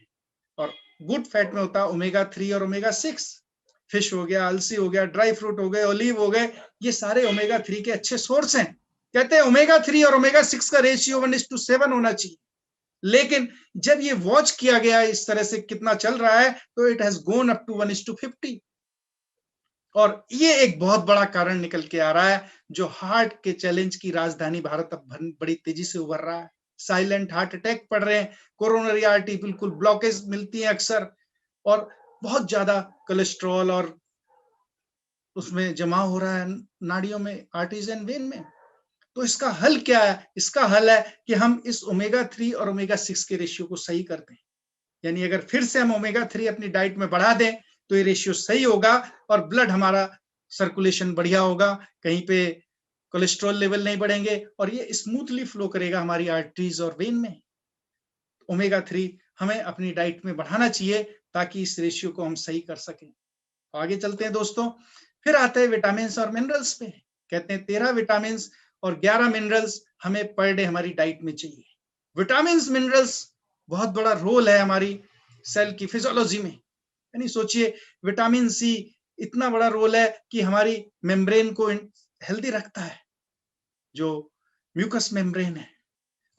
और गुड फैट में होता है ओमेगा 3 और ओमेगा 6। फिश हो गया, अलसी हो गया, ड्राई फ्रूट हो गए, ओलिव हो गए, ये सारे ओमेगा 3 के अच्छे सोर्स हैं। कहते हैं ओमेगा 3 और ओमेगा 6 का रेशियो 1:7 होना चाहिए। लेकिन जब ये वॉच किया गया इस तरह से कितना चल रहा है, तो it has gone up to 1:50। और ये एक बहुत बड़ा कारण निकल के आ रहा है, जो हार्ट के चैलेंज की राजधानी भारत अब बड़ी तेजी से उभर रहा है। साइलेंट हार्ट अटैक पड़ रहे हैं, कोरोनरी आर्टरी बिल्कुल ब्लॉकेज मिलती है अक्सर, और बहुत ज्यादा कोलेस्ट्रॉल और उसमें जमा हो रहा है नाड़ियों में, आर्टरीज एंड वेन में। तो इसका हल क्या है? इसका हल है कि हम इस ओमेगा 3 और ओमेगा 6 के रेशियो को सही कर दें। यानी अगर फिर से हम ओमेगा 3 अपनी डाइट में बढ़ा दें तो ये रेशियो सही होगा और ब्लड हमारा सर्कुलेशन बढ़िया होगा, कहीं पे कोलेस्ट्रॉल लेवल नहीं बढ़ेंगे और ये स्मूथली फ्लो करेगा हमारी आर्टरीज और वेन में। ओमेगा 3 हमें अपनी डाइट में बढ़ाना चाहिए ताकि इस रेशियो को हम सही कर सकें। आगे चलते हैं दोस्तों, फिर आते हैं विटामिन और मिनरल्स पे। कहते हैं 13 विटामिन और 11 मिनरल्स हमें पर डे हमारी डाइट में चाहिए। विटामिन मिनरल्स बहुत बड़ा रोल है हमारी सेल की फिजियोलॉजी में। यानी सोचिए, विटामिन सी इतना बड़ा रोल है कि हमारी मेम्ब्रेन को हेल्दी रखता है, जो म्यूकस मेम्ब्रेन है।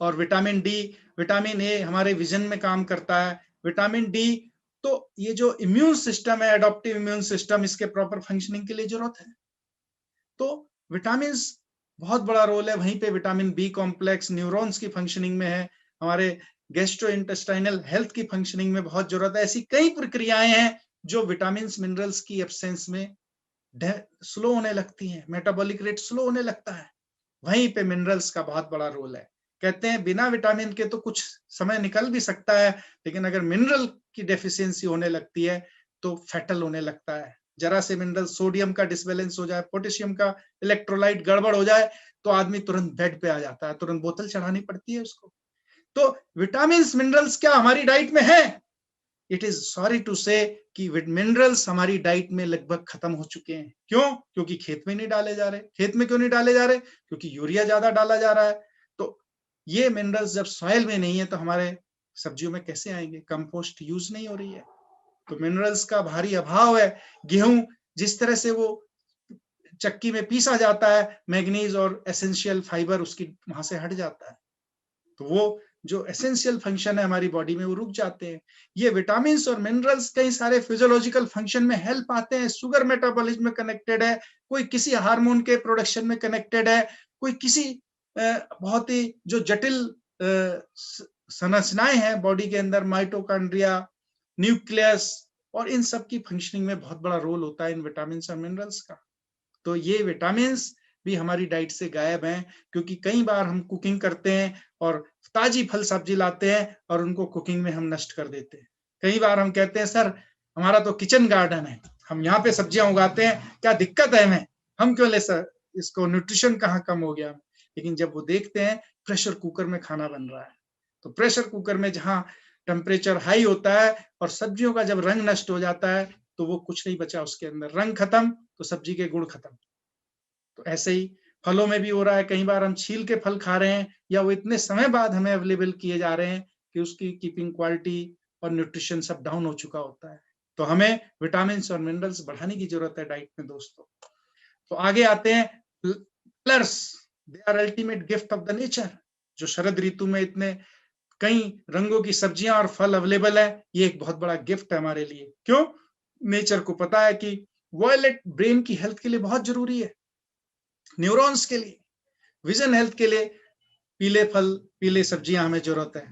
और विटामिन डी, विटामिन ए हमारे विजन में काम करता है। विटामिन डी तो ये जो इम्यून सिस्टम है, एडॉप्टिव इम्यून सिस्टम, इसके प्रॉपर फंक्शनिंग के लिए जरूरत है। तो विटामिन बहुत बड़ा रोल है। वहीं पे विटामिन बी कॉम्प्लेक्स न्यूरॉन्स की फंक्शनिंग में है, हमारे गैस्ट्रो इंटेस्टाइनल हेल्थ की फंक्शनिंग में बहुत जरूरत है। ऐसी कई प्रक्रियाएं हैं जो विटामिन मिनरल्स की एब्सेंस में स्लो होने लगती हैं, मेटाबॉलिक रेट स्लो होने लगता है। वहीं पे मिनरल्स का बहुत बड़ा रोल है। कहते हैं बिना विटामिन के तो कुछ समय निकल भी सकता है, लेकिन अगर मिनरल की डेफिशिएंसी होने लगती है तो फैटल होने लगता है। जरा से मिनरल, सोडियम का डिसबैलेंस हो जाए, पोटेशियम का इलेक्ट्रोलाइट गड़बड़ हो जाए तो आदमी तुरंत बेड पे आ जाता है, तुरंत बोतल चढ़ानी पड़ती है उसको। तो विटामिन मिनरल्स क्या हमारी डाइट में है? इट इज सॉरी टू से कि मिनरल्स हमारी डाइट में लगभग खत्म हो चुके हैं। क्यों? क्योंकि खेत में नहीं डाले जा रहे। खेत में क्यों नहीं डाले जा रहे? क्योंकि यूरिया ज्यादा डाला जा रहा है। तो ये मिनरल्स जब सॉइल में नहीं है तो हमारे सब्जियों में कैसे आएंगे? कंपोस्ट यूज नहीं हो रही है, तो मिनरल्स का भारी अभाव है। गेहूं जिस तरह से वो चक्की में पीसा जाता है, मैग्नीज और एसेंशियल फाइबर उसकी वहां से हट जाता है, तो वो जो एसेंशियल फंक्शन है हमारी बॉडी में वो रुक जाते हैं। ये विटामिन और मिनरल्स कई सारे फिजियोलॉजिकल फंक्शन में हेल्प आते हैं। शुगर मेटाबॉलिज्म में कनेक्टेड है, कोई किसी हार्मोन के प्रोडक्शन में कनेक्टेड है, कोई किसी बहुत ही जो जटिल संरचनाएं हैं बॉडी के अंदर, माइटोकॉन्ड्रिया, न्यूक्लियस, और इन सब की फंक्शनिंग में बहुत बड़ा रोल होता है इन विटामिन और मिनरल्स का। तो ये विटामिन भी हमारी डाइट से गायब हैं, क्योंकि कई बार हम कुकिंग करते हैं और ताजी फल सब्जी लाते हैं और उनको कुकिंग में हम नष्ट कर देते हैं। कई बार हम कहते हैं सर हमारा तो किचन गार्डन है, हम यहाँ पे सब्जियां उगाते हैं, क्या दिक्कत है हमें, हम क्यों ले सर इसको, न्यूट्रिशन कहाँ कम हो गया। लेकिन जब वो देखते हैं प्रेशर कुकर में खाना बन रहा है, तो प्रेशर कुकर में जहाँ टेम्परेचर हाई होता है और सब्जियों का जब रंग नष्ट हो जाता है तो वो कुछ नहीं बचा उसके अंदर, रंग खत्म तो सब्जी के गुण खत्म। तो ऐसे ही फलों में भी हो रहा है। कई बार हम छील के फल खा रहे हैं या वो इतने समय बाद हमें अवेलेबल किए जा रहे हैं कि उसकी कीपिंग क्वालिटी और न्यूट्रिशन सब डाउन हो चुका होता है। तो हमें विटामिन और मिनरल्स बढ़ाने की जरूरत है डाइट में दोस्तों। तो आगे आते हैं colours, they are ultimate gift of the nature. जो शरद ऋतु में इतने कई रंगों की सब्जियां और फल अवेलेबल है, ये एक बहुत बड़ा गिफ्ट है हमारे लिए। क्यों? नेचर को पता है कि वॉयलेट ब्रेन की हेल्थ के लिए बहुत जरूरी है, न्यूरॉन्स के लिए, विजन हेल्थ के लिए पीले फल, पीले सब्जियां हमें जरूरत है,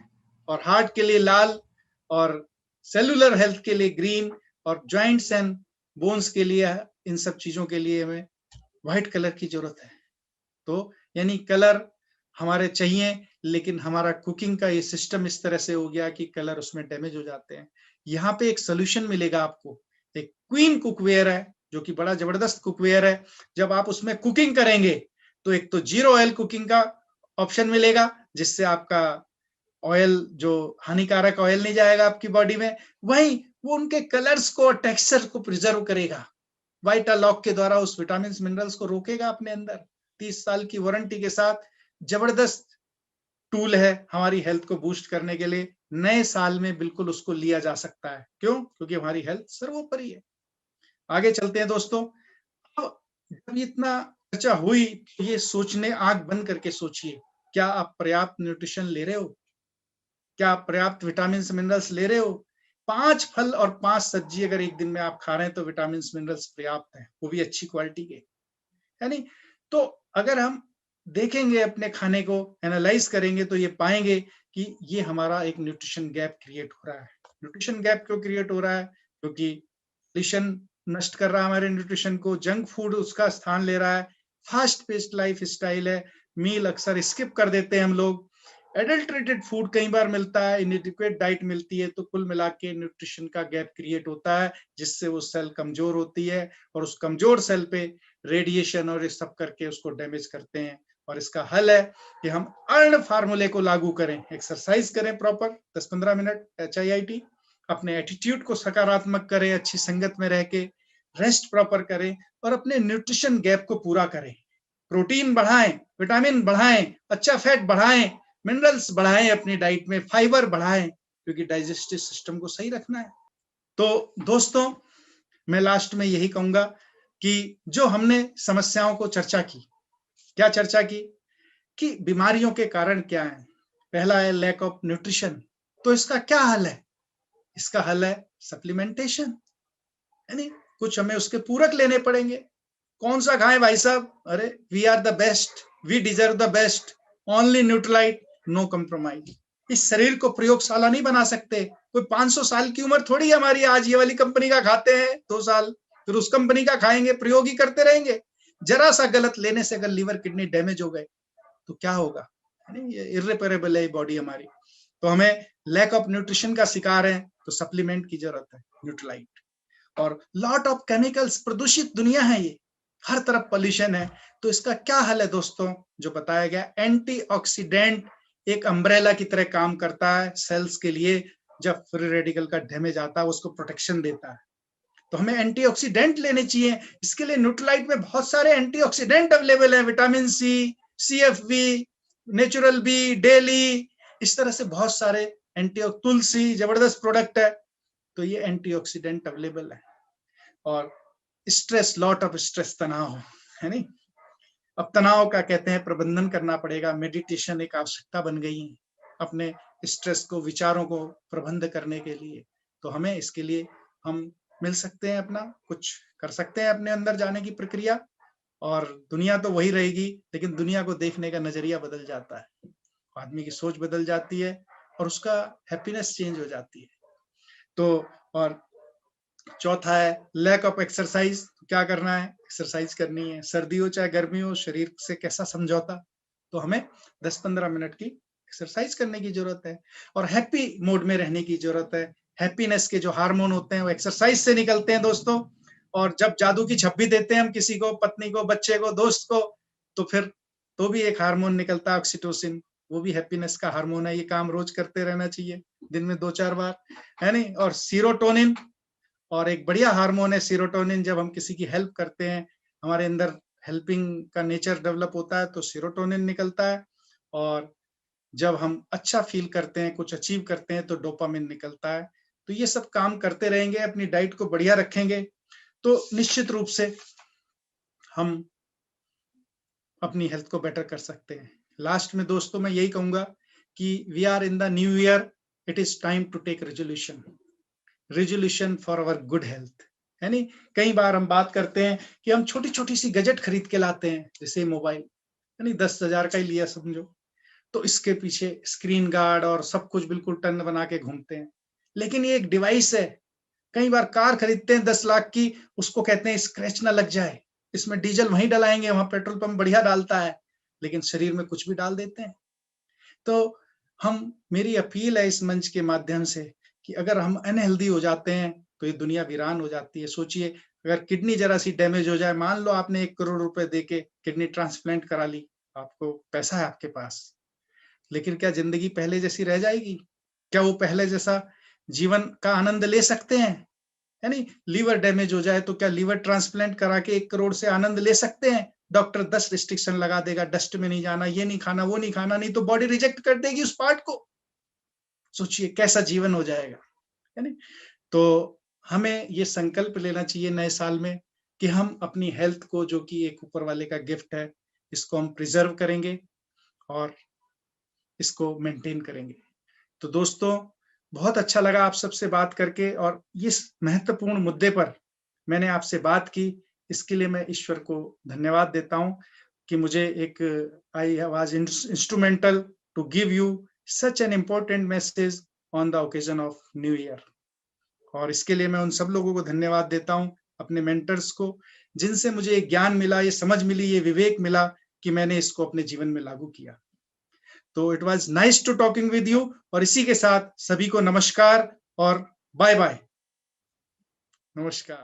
और हार्ट के लिए लाल, और सेलुलर हेल्थ के लिए ग्रीन, और जॉइंट्स एंड बोन्स के लिए, इन सब चीजों के लिए हमें व्हाइट कलर की जरूरत है। तो यानी कलर हमारे चाहिए, लेकिन हमारा कुकिंग का ये सिस्टम इस तरह से हो गया कि कलर उसमें डैमेज हो जाते हैं। यहाँ पे एक सोल्यूशन मिलेगा आपको, एक क्वीन कुकवेयर है जो कि बड़ा जबरदस्त कुकवेयर है। जब आप उसमें कुकिंग करेंगे तो एक तो 0 ऑयल कुकिंग का ऑप्शन मिलेगा, जिससे आपका ऑयल, जो हानिकारक ऑयल, नहीं जाएगा आपकी बॉडी में। वहीं वो उनके कलर्स को और टेक्सचर को प्रिजर्व करेगा, वाइटालॉक के द्वारा उस विटामिन मिनरल्स को रोकेगा अपने अंदर। 30 साल की वारंटी के साथ जबरदस्त टूल है हमारी हेल्थ को बूस्ट करने के लिए। नए साल में बिल्कुल उसको लिया जा सकता है। क्यों? क्योंकि हमारी हेल्थ सर्वोपरि है। आगे चलते हैं दोस्तों। अब जब इतना चर्चा हुई तो ये सोचने, आंख बंद करके सोचिए, क्या आप पर्याप्त न्यूट्रिशन ले रहे हो? क्या आप पर्याप्त विटामिन मिनरल्स ले रहे हो? 5 फल और 5 सब्जी अगर एक दिन में आप खा रहे हैं तो विटामिन मिनरल्स पर्याप्त है, वो भी अच्छी क्वालिटी के, है नहीं? तो अगर हम देखेंगे अपने खाने को, एनालाइज करेंगे, तो ये पाएंगे कि ये हमारा एक न्यूट्रिशन गैप क्रिएट हो रहा है। न्यूट्रिशन गैप क्यों क्रिएट हो रहा है? क्योंकि न्यूट्रिशन नष्ट कर रहा है हमारे न्यूट्रिशन को, जंक फूड उसका स्थान ले रहा है, फास्ट पेस्ड लाइफ स्टाइल है, मील अक्सर स्किप कर देते हैं हम लोग, एडल्ट्रेटेड फूड कई बार मिलता है, इनएडिक्वेट डाइट मिलती है, तो कुल मिला के न्यूट्रिशन का गैप क्रिएट होता है, जिससे वो सेल कमजोर होती है और उस कमजोर सेल पे रेडिएशन और ये सब करके उसको डैमेज करते हैं। और इसका हल है कि हम अर्न फार्मूले को लागू करें, एक्सरसाइज करें प्रॉपर 10-15 मिनट HIIT, अपने एटीट्यूड को सकारात्मक करें, अच्छी संगत में रह के रेस्ट प्रॉपर करें और अपने न्यूट्रिशन गैप को पूरा करें। प्रोटीन बढ़ाएं, विटामिन बढ़ाएं, अच्छा फैट बढ़ाएं, मिनरल्स बढ़ाएं अपनी डाइट में, फाइबर बढ़ाएं, क्योंकि डाइजेस्टिव सिस्टम को सही रखना है। तो दोस्तों, मैं लास्ट में यही कहूंगा कि जो हमने समस्याओं को चर्चा की, क्या चर्चा की कि बीमारियों के कारण क्या है। पहला है लैक ऑफ न्यूट्रिशन, तो इसका क्या हल है? इसका हल है सप्लीमेंटेशन, यानी कुछ हमें उसके पूरक लेने पड़ेंगे। कौन सा खाएं भाई साहब? अरे we are the best, we deserve the best, only Nutrilite, no compromise. इस शरीर को प्रयोगशाला नहीं बना सकते, कोई 500 साल की उम्र थोड़ी हमारी। आज ये वाली कंपनी का खाते हैं 2 साल, फिर उस कंपनी का खाएंगे, प्रयोग ही करते रहेंगे। जरा सा गलत लेने से अगर लीवर किडनी डैमेज हो गए तो क्या होगा? ये इर्रिपेरेबल है बॉडी हमारी। तो हमें लैक ऑफ न्यूट्रिशन का शिकार है तो सप्लीमेंट की जरूरत है, न्यूट्रलाइट। और लॉट ऑफ केमिकल्स, प्रदूषित दुनिया है ये, हर तरफ पोल्यूशन है। तो इसका क्या हल है दोस्तों? जो बताया गया, एंटीऑक्सीडेंट एक अम्ब्रेला की तरह काम करता है सेल्स के लिए। जब फ्री रेडिकल का डैमेज आता है उसको प्रोटेक्शन देता है, तो हमें एंटीऑक्सीडेंट लेने चाहिए। इसके लिए न्यूट्रलाइट में बहुत सारे एंटीऑक्सीडेंट अवेलेबल है, vitamin C, CFB, natural B, daily, इस तरह से बहुत सारे तुलसी जबरदस्त प्रोडक्ट है, तो ये एंटीऑक्सीडेंट अवेलेबल है। और स्ट्रेस, लॉट ऑफ स्ट्रेस, तनाव है नहीं, अब तनाव का कहते हैं प्रबंधन करना पड़ेगा। मेडिटेशन एक आवश्यकता बन गई है अपने स्ट्रेस को, विचारों को प्रबंध करने के लिए। तो हमें इसके लिए हम मिल सकते हैं, अपना कुछ कर सकते हैं, अपने अंदर जाने की प्रक्रिया। और दुनिया तो वही रहेगी, लेकिन दुनिया को देखने का नजरिया बदल जाता है, आदमी की सोच बदल जाती है और उसका हैप्पीनेस चेंज हो जाती है। तो और चौथा है लैक ऑफ एक्सरसाइज। क्या करना है? एक्सरसाइज करनी है, सर्दी हो चाहे गर्मी हो, शरीर से कैसा समझौता, तो हमें 10-15 मिनट की एक्सरसाइज करने की जरूरत है। और हैप्पी मोड में रहने की जरूरत है। हैप्पीनेस के जो हार्मोन होते हैं वो एक्सरसाइज से निकलते हैं दोस्तों। और जब जादू की छप्पी देते हैं हम किसी को, पत्नी को, बच्चे को, दोस्त को, तो फिर तो भी एक हार्मोन निकलता है ऑक्सीटोसिन, वो भी हैप्पीनेस का हार्मोन है। ये काम रोज करते रहना चाहिए, दिन में 2-4 बार, है नहीं। और सीरोटोनिन, और एक बढ़िया हार्मोन है सीरोटोनिन। जब हम किसी की हेल्प करते हैं, हमारे अंदर हेल्पिंग का नेचर डेवलप होता है, तो सीरोटोनिन निकलता है। और जब हम अच्छा फील करते हैं, कुछ अचीव करते हैं, तो डोपामिन निकलता है। तो ये सब काम करते रहेंगे, अपनी डाइट को बढ़िया रखेंगे, तो निश्चित रूप से हम अपनी हेल्थ को बेटर कर सकते हैं। लास्ट में दोस्तों मैं यही कहूंगा कि we are in the new year, it is time to take resolution for our good health, है नहीं। कई बार हम बात करते हैं कि हम छोटी छोटी सी गजेट खरीद के लाते हैं, जैसे मोबाइल, है नहीं, 10,000 का ही लिया समझो, तो इसके पीछे स्क्रीन गार्ड और सब कुछ बिल्कुल टन बना के घूमते हैं। लेकिन ये एक डिवाइस है। कई बार कार खरीदते हैं 10 लाख की, उसको कहते हैं स्क्रैच ना लग जाए, इसमें डीजल वहीं डलाएंगे, वहां पेट्रोल पंप बढ़िया डालता है, लेकिन शरीर में कुछ भी डाल देते हैं। तो मेरी अपील है इस मंच के माध्यम से कि अगर हम अनहेल्दी हो जाते हैं तो ये दुनिया वीरान हो जाती है। सोचिए, अगर किडनी जरा सी डैमेज हो जाए, मान लो आपने 1 करोड़ रुपए देके किडनी ट्रांसप्लांट करा ली, आपको पैसा है आपके पास, लेकिन क्या जिंदगी पहले जैसी रह जाएगी? क्या वो पहले जैसा जीवन का आनंद ले सकते हैं? है नहीं। लीवर डैमेज हो जाए तो क्या लीवर ट्रांसप्लांट करा के 1 करोड़ से आनंद ले सकते हैं? डॉक्टर 10 रिस्ट्रिक्शन लगा देगा, डस्ट में नहीं जाना, ये नहीं खाना, वो नहीं खाना, नहीं तो बॉडी रिजेक्ट कर देगी उस पार्ट को। सोचिए कैसा जीवन हो जाएगा, है नहीं। तो हमें ये संकल्प लेना चाहिए नए साल में कि हम अपनी हेल्थ को, जो कि एक ऊपर वाले का गिफ्ट है, इसको हम प्रिजर्व करेंगे और इसको मेंटेन करेंगे। तो दोस्तों, बहुत अच्छा लगा आप सबसे बात करके, और इस महत्वपूर्ण मुद्दे पर मैंने आपसे बात की, इसके लिए मैं ईश्वर को धन्यवाद देता हूं कि मुझे एक I was instrumental to give you such an important message on the occasion of new year. और इसके लिए मैं उन सब लोगों को धन्यवाद देता हूं, अपने मेंटर्स को, जिनसे मुझे एक ज्ञान मिला, ये समझ मिली, ये विवेक मिला कि मैंने इसको अपने जीवन में लागू किया। तो it was nice to talking with you, और इसी के साथ सभी को नमस्कार और बाय बाय। नमस्कार।